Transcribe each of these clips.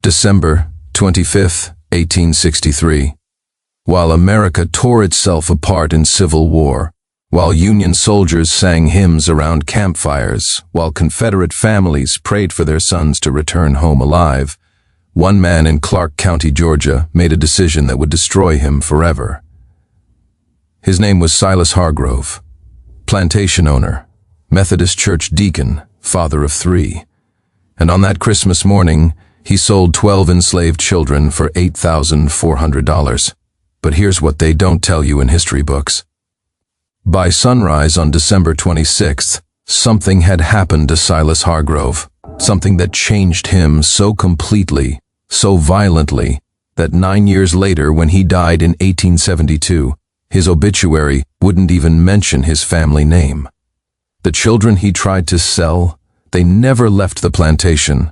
December 25th, 1863. While America tore itself apart in civil war, while Union soldiers sang hymns around campfires, while Confederate families prayed for their sons to return home alive, one man in Clark County, Georgia, made a decision that would destroy him forever. His name was Silas Hargrove, plantation owner, Methodist church deacon, father of 3. And on that Christmas morning, he sold 12 enslaved children for $8,400. But here's what they don't tell you in history books. By sunrise on December 26th, something had happened to Silas Hargrove, something that changed him so completely, so violently, that 9 years later, when he died in 1872, his obituary wouldn't even mention his family name. The children he tried to sell, they never left the plantation.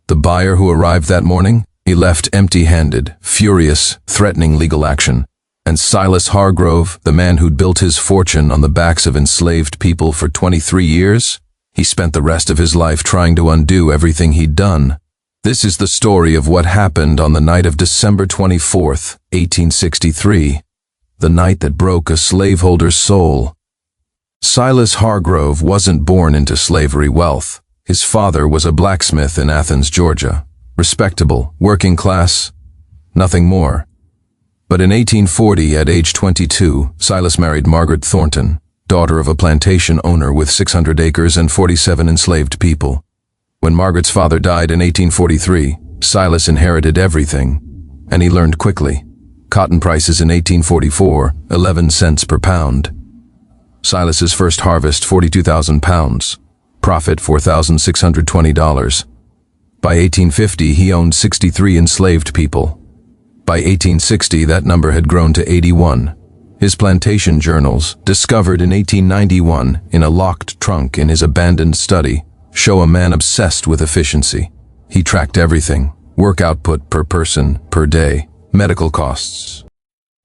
The buyer who arrived that morning, he left empty-handed, furious, threatening legal action. And Silas Hargrove, the man who'd built his fortune on the backs of enslaved people for 23 years, he spent the rest of his life trying to undo everything he'd done. This is the story of what happened on the night of December 24th, 1863, the night that broke a slaveholder's soul. Silas Hargrove wasn't born into slavery wealth. His father was a blacksmith in Athens, Georgia. Respectable, working class, nothing more. But in 1840, at age 22, Silas married Margaret Thornton, daughter of a plantation owner with 600 acres and 47 enslaved people. When Margaret's father died in 1843, Silas inherited everything, and he learned quickly. Cotton prices in 1844, 11 cents per pound. Silas's first harvest, 42,000 pounds. Profit, $4,620. By 1850, he owned 63 enslaved people. By 1860, that number had grown to 81. His plantation journals, discovered in 1891 in a locked trunk in his abandoned study, show a man obsessed with efficiency. He tracked everything: work output per person, per day, medical costs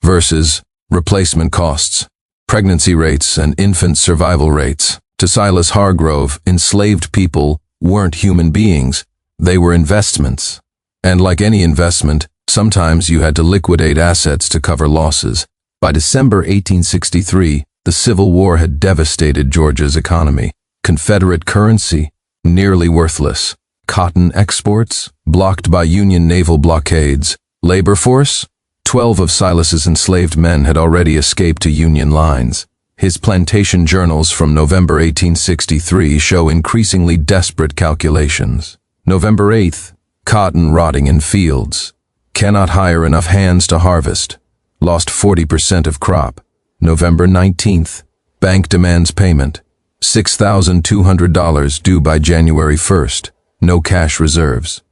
versus replacement costs, pregnancy rates and infant survival rates. To Silas Hargrove, enslaved people weren't human beings, they were investments. And like any investment, sometimes you had to liquidate assets to cover losses. By December 1863, the Civil War had devastated Georgia's economy. Confederate currency, nearly worthless. Cotton exports, blocked by Union naval blockades. Labor force, 12 of Silas's enslaved men had already escaped to Union lines. His plantation journals from November 1863 show increasingly desperate calculations. November 8th, cotton rotting in fields. Cannot hire enough hands to harvest. Lost 40% of crop. November 19th, bank demands payment. $6,200 due by January 1st. No cash reserves.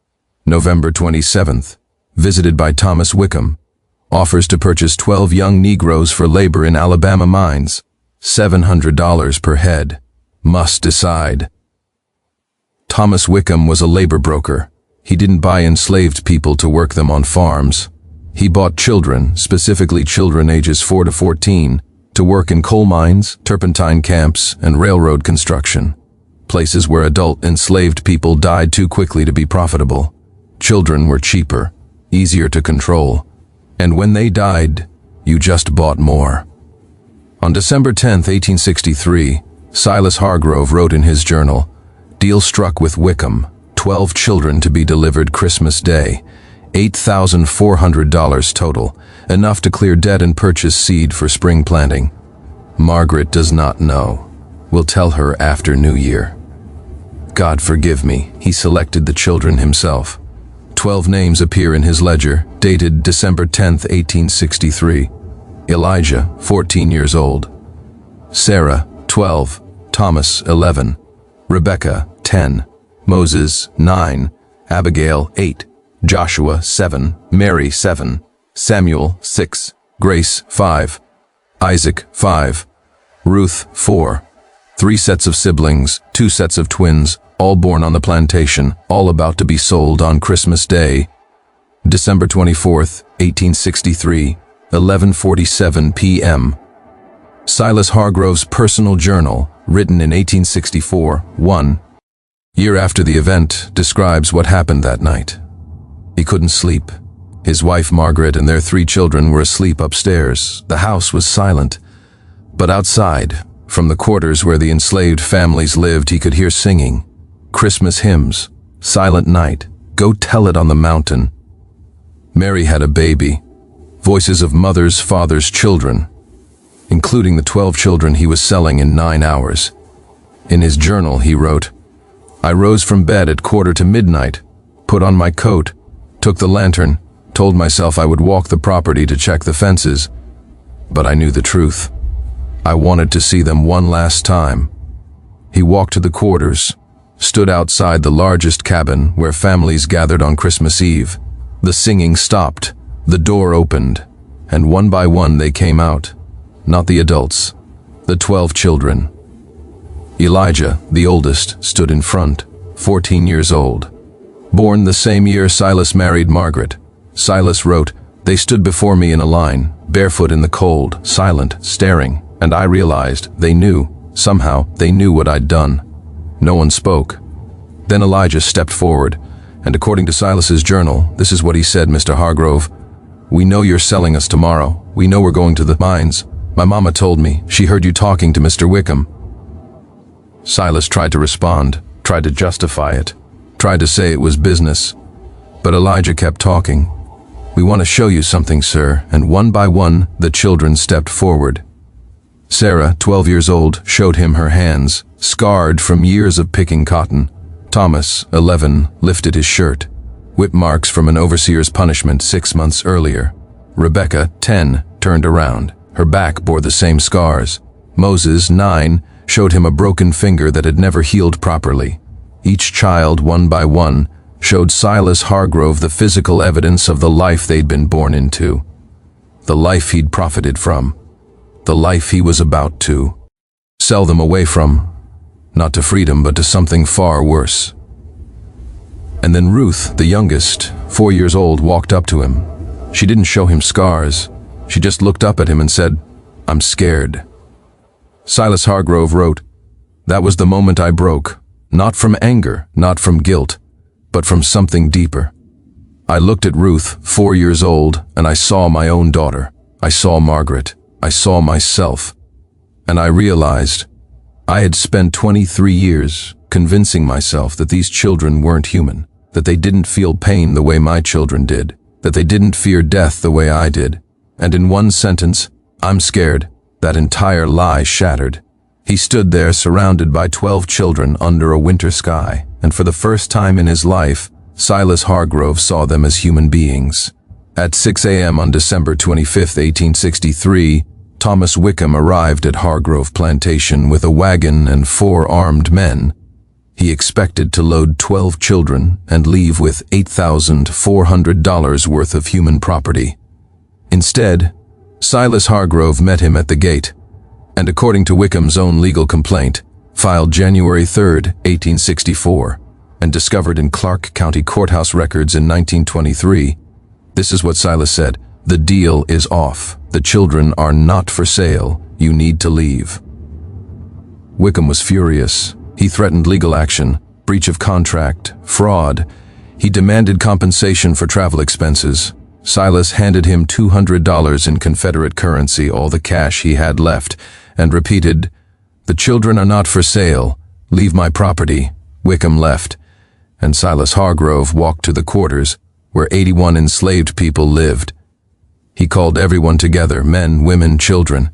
November 27th, visited by Thomas Wickham. Offers to purchase 12 young Negroes for labor in Alabama mines. $700 per head. Must decide. Thomas Wickham was a labor broker. He didn't buy enslaved people to work them on farms. He bought children, specifically children ages 4 to 14, to work in coal mines, turpentine camps, and railroad construction. Places where adult enslaved people died too quickly to be profitable. Children were cheaper, easier to control. And when they died, you just bought more. On December 10, 1863, Silas Hargrove wrote in his journal, "Deal struck with Wickham, 12 children to be delivered Christmas Day, $8,400 total, enough to clear debt and purchase seed for spring planting. Margaret does not know. We'll tell her after New Year." God forgive me, he selected the children himself. 12 names appear in his ledger, dated December 10, 1863. Elijah, 14 years old. Sarah, 12. Thomas, 11. Rebecca, 10. Moses, 9. Abigail, 8. Joshua, 7. Mary, 7. Samuel, 6. Grace, 5. Isaac, 5. Ruth, 4. 3 sets of siblings, 2 sets of twins, all born on the plantation, all about to be sold on Christmas Day. December 24th, 1863, 11:47 p.m. Silas Hargrove's personal journal, written in 1864, 1 year after the event, describes what happened that night. He couldn't sleep. His wife Margaret and their 3 children were asleep upstairs. The house was silent. But outside, from the quarters where the enslaved families lived, he could hear singing, Christmas hymns, Silent Night, Go Tell It on the Mountain. Mary had a baby. Voices of mothers, fathers, children, including the 12 children he was selling in 9 hours. In his journal, he wrote, I rose from bed at 1:45, put on my coat, took the lantern, told myself I would walk the property to check the fences. But I knew the truth. I wanted to see them one last time. He walked to the quarters, stood outside the largest cabin where families gathered on Christmas Eve. The singing stopped, the door opened, and one by one they came out. Not the adults, the 12 children. Elijah, the oldest, stood in front, 14 years old. Born the same year Silas married Margaret, Silas wrote, They stood before me in a line, barefoot in the cold, silent, staring, and I realized they knew, somehow, they knew what I'd done. No one spoke. Then Elijah stepped forward, and according to Silas's journal, this is what he said, Mr. Hargrove, We know you're selling us tomorrow. We know we're going to the mines. My mama told me. She heard you talking to Mr. Wickham. Silas tried to respond, tried to justify it, tried to say it was business. But Elijah kept talking. We want to show you something, sir, and one by one, the children stepped forward. Sarah, 12 years old, showed him her hands, scarred from years of picking cotton. Thomas, 11, lifted his shirt, whip marks from an overseer's punishment 6 months earlier. Rebecca, 10, turned around. Her back bore the same scars. Moses, 9, showed him a broken finger that had never healed properly. Each child, one by one, showed Silas Hargrove the physical evidence of the life they'd been born into, the life he'd profited from, the life he was about to sell them away from, not to freedom but to something far worse. And then Ruth, the youngest, 4 years old, walked up to him. She didn't show him scars. She just looked up at him and said, I'm scared. Silas Hargrove wrote, That was the moment I broke, not from anger, not from guilt, but from something deeper. I looked at Ruth, 4 years old, and I saw my own daughter. I saw Margaret. I saw myself. And I realized I had spent 23 years convincing myself that these children weren't human, that they didn't feel pain the way my children did, that they didn't fear death the way I did. And in one sentence, I'm scared, that entire lie shattered. He stood there surrounded by 12 children under a winter sky, and for the first time in his life, Silas Hargrove saw them as human beings. At 6 a.m. on December 25, 1863, Thomas Wickham arrived at Hargrove Plantation with a wagon and 4 armed men. He expected to load 12 children and leave with $8,400 worth of human property. Instead, Silas Hargrove met him at the gate, and according to Wickham's own legal complaint, filed January 3, 1864, and discovered in Clark County Courthouse records in 1923, this is what Silas said, The deal is off. The children are not for sale. You need to leave. Wickham was furious. He threatened legal action, breach of contract, fraud. He demanded compensation for travel expenses. Silas handed him $200 in Confederate currency, all the cash he had left, and repeated, The children are not for sale. Leave my property. Wickham left, and Silas Hargrove walked to the quarters where 81 enslaved people lived. He called everyone together, men, women, children,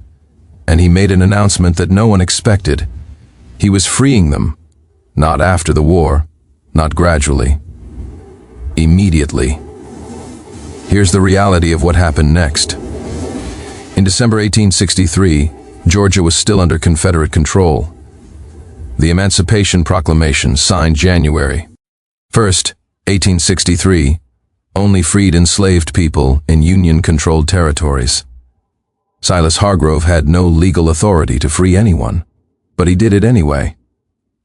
and he made an announcement that no one expected. He was freeing them, not after the war, not gradually, immediately. Here's the reality of what happened next. In December 1863, Georgia was still under Confederate control. The Emancipation Proclamation, signed January 1st, 1863, only freed enslaved people in Union-controlled territories. Silas Hargrove had no legal authority to free anyone, but he did it anyway.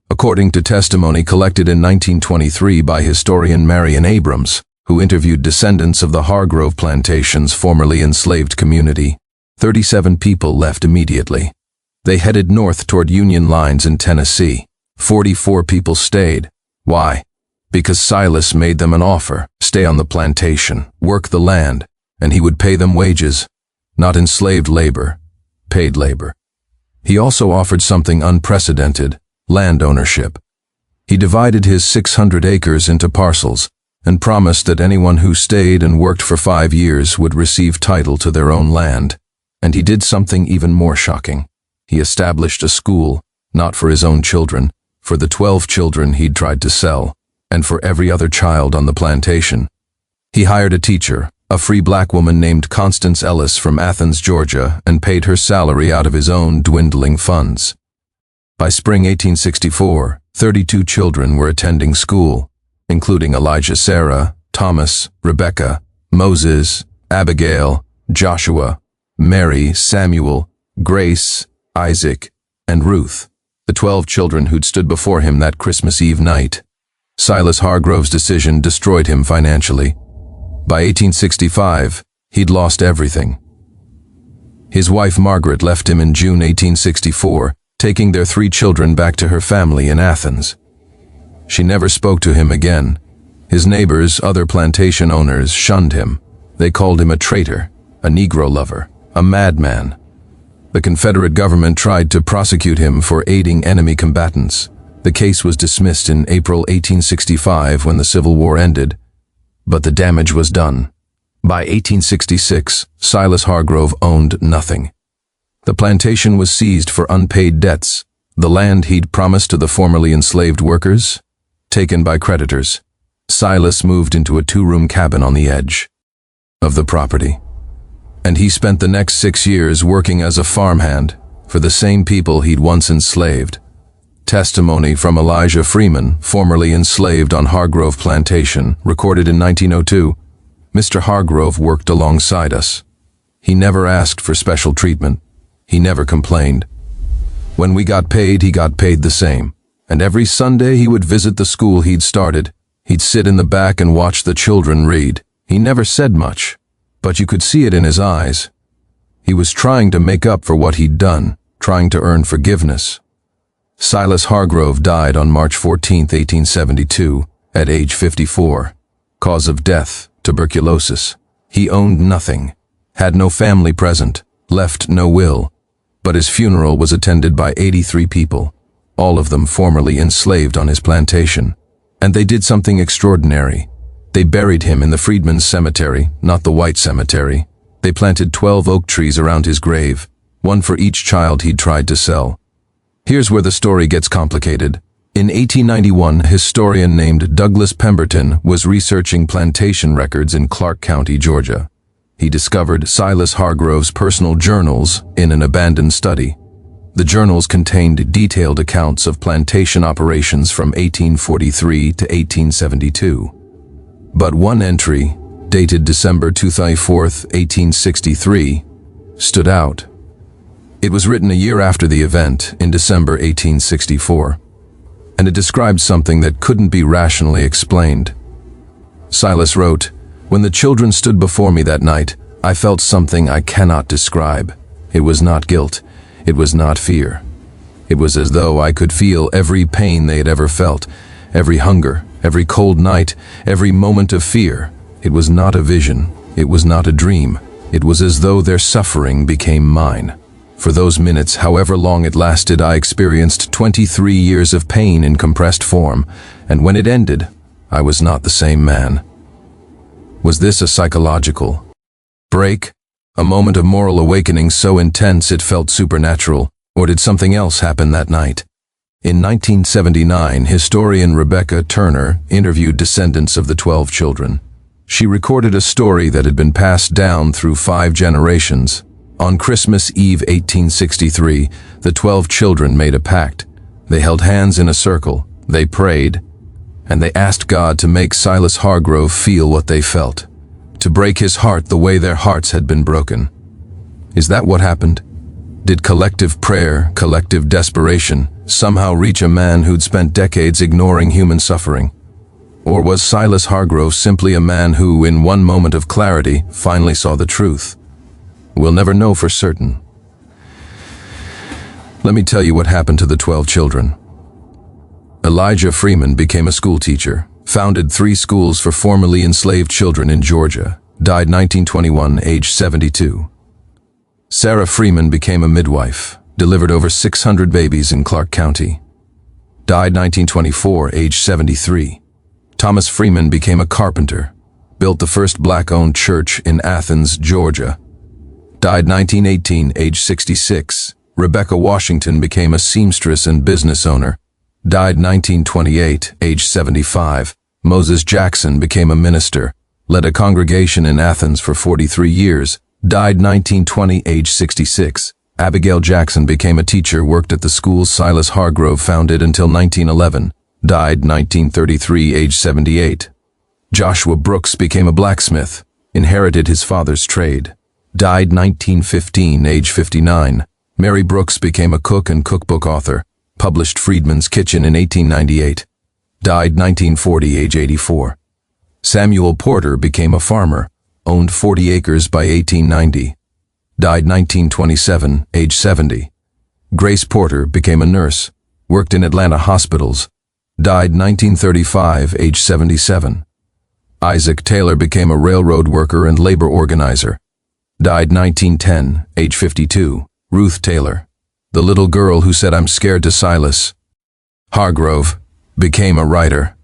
According to testimony collected in 1923 by historian Marion Abrams, who interviewed descendants of the Hargrove Plantation's formerly enslaved community, 37 people left immediately. They headed north toward Union lines in Tennessee. 44 people stayed. Why? Because Silas made them an offer: stay on the plantation, work the land, and he would pay them wages, not enslaved labor, paid labor. He also offered something unprecedented: land ownership. He divided his 600 acres into parcels and promised that anyone who stayed and worked for 5 years would receive title to their own land. And he did something even more shocking. He established a school, not for his own children, for the 12 children he'd tried to sell, and for every other child on the plantation. He hired a teacher, a free black woman named Constance Ellis from Athens, Georgia, and paid her salary out of his own dwindling funds. By spring 1864, 32 children were attending school, including Elijah, Sarah, Thomas, Rebecca, Moses, Abigail, Joshua, Mary, Samuel, Grace, Isaac, and Ruth, the 12 children who'd stood before him that Christmas Eve night. Silas Hargrove's decision destroyed him financially. By 1865, he'd lost everything. His wife Margaret left him in June 1864, taking their 3 children back to her family in Athens. She never spoke to him again. His neighbors, other plantation owners, shunned him. They called him a traitor, a Negro lover, a madman. The Confederate government tried to prosecute him for aiding enemy combatants. The case was dismissed in April 1865 when the Civil War ended, but the damage was done. By 1866, Silas Hargrove owned nothing. The plantation was seized for unpaid debts. The land he'd promised to the formerly enslaved workers, taken by creditors. Silas moved into a 2-room cabin on the edge of the property. And he spent the next 6 years working as a farmhand for the same people he'd once enslaved. Testimony from Elijah Freeman, formerly enslaved on Hargrove Plantation, recorded in 1902. Mr. Hargrove worked alongside us. He never asked for special treatment. He never complained. When we got paid, he got paid the same. And every Sunday he would visit the school he'd started. He'd sit in the back and watch the children read. He never said much, but you could see it in his eyes. He was trying to make up for what he'd done, trying to earn forgiveness. Silas Hargrove died on March 14, 1872, at age 54. Cause of death: tuberculosis. He owned nothing, had no family present, left no will, but his funeral was attended by 83 people, all of them formerly enslaved on his plantation. And they did something extraordinary. They buried him in the Freedmen's Cemetery, not the White Cemetery. They planted 12 oak trees around his grave, one for each child he'd tried to sell. Here's where the story gets complicated. In 1891, a historian named Douglas Pemberton was researching plantation records in Clark County, Georgia. He discovered Silas Hargrove's personal journals in an abandoned study. The journals contained detailed accounts of plantation operations from 1843 to 1872. But one entry, dated December 24, 1863, stood out. It was written a year after the event, in December 1864, and it described something that couldn't be rationally explained. Silas wrote, "When the children stood before me that night, I felt something I cannot describe. It was not guilt. It was not fear. It was as though I could feel every pain they had ever felt, every hunger, every cold night, every moment of fear. It was not a vision. It was not a dream. It was as though their suffering became mine. For those minutes, however long it lasted, I experienced 23 years of pain in compressed form, and when it ended, I was not the same man." Was this a psychological break? A moment of moral awakening so intense it felt supernatural? Or did something else happen that night? In 1979, historian Rebecca Turner interviewed descendants of the 12 children. She recorded a story that had been passed down through 5 generations. On Christmas Eve 1863, the 12 children made a pact. They held hands in a circle, they prayed, and they asked God to make Silas Hargrove feel what they felt, to break his heart the way their hearts had been broken. Is that what happened? Did collective prayer, collective desperation, somehow reach a man who'd spent decades ignoring human suffering? Or was Silas Hargrove simply a man who, in one moment of clarity, finally saw the truth? We'll never know for certain. Let me tell you what happened to the 12 children. Elijah Freeman became a school teacher. Founded 3 schools for formerly enslaved children in Georgia. Died 1921, age 72. Sarah Freeman became a midwife. Delivered over 600 babies in Clark County. Died 1924, age 73. Thomas Freeman became a carpenter. Built the first black-owned church in Athens, Georgia. Died 1918, age 66. Rebecca Washington became a seamstress and business owner. Died 1928, age 75. Moses Jackson became a minister. Led a congregation in Athens for 43 years. Died 1920, age 66. Abigail Jackson became a teacher, worked at the school Silas Hargrove founded until 1911. Died 1933, age 78. Joshua Brooks became a blacksmith. Inherited his father's trade. Died 1915, age 59. Mary Brooks became a cook and cookbook author. Published Freedman's Kitchen in 1898. Died 1940, age 84. Samuel Porter became a farmer. Owned 40 acres by 1890. Died 1927, age 70. Grace Porter became a nurse. Worked in Atlanta hospitals. Died 1935, age 77. Isaac Taylor became a railroad worker and labor organizer. Died 1910, age 52. Ruth Taylor, the little girl who said "I'm scared" to Silas Hargrove, became a writer.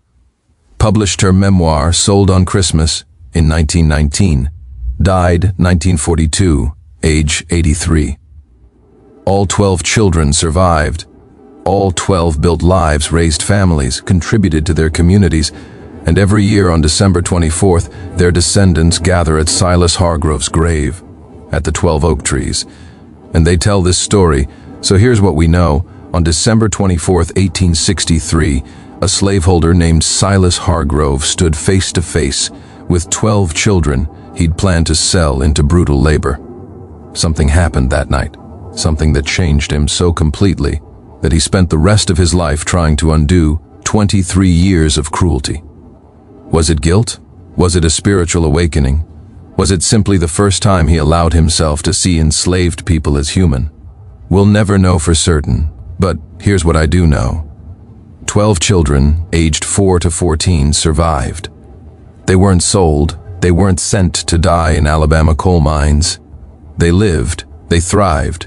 Published her memoir Sold on Christmas in 1919. Died 1942, age 83. All 12 children survived. All 12 built lives, raised families, contributed to their communities, and every year on December 24th, their descendants gather at Silas Hargrove's grave, at the 12 oak trees. And they tell this story, so here's what we know. On December 24th, 1863, a slaveholder named Silas Hargrove stood face to face with 12 children he'd planned to sell into brutal labor. Something happened that night, something that changed him so completely that he spent the rest of his life trying to undo 23 years of cruelty. Was it guilt? Was it a spiritual awakening? Was it simply the first time he allowed himself to see enslaved people as human? We'll never know for certain, but here's what I do know. 12 children, aged 4 to 14, survived. They weren't sold, they weren't sent to die in Alabama coal mines. They lived, they thrived,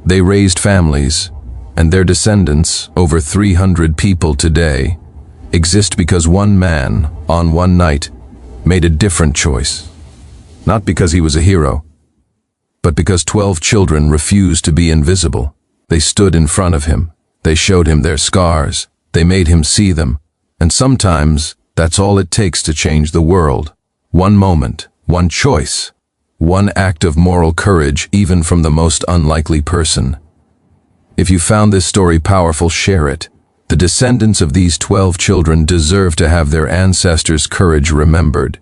they raised families, and their descendants, over 300 people today, exist because one man, on one night, made a different choice. Not because he was a hero, but because 12 children refused to be invisible. They stood in front of him. They showed him their scars. They made him see them. And sometimes, that's all it takes to change the world. One moment, one choice, one act of moral courage, even from the most unlikely person. If you found this story powerful, share it. The descendants of these 12 children deserve to have their ancestors' courage remembered.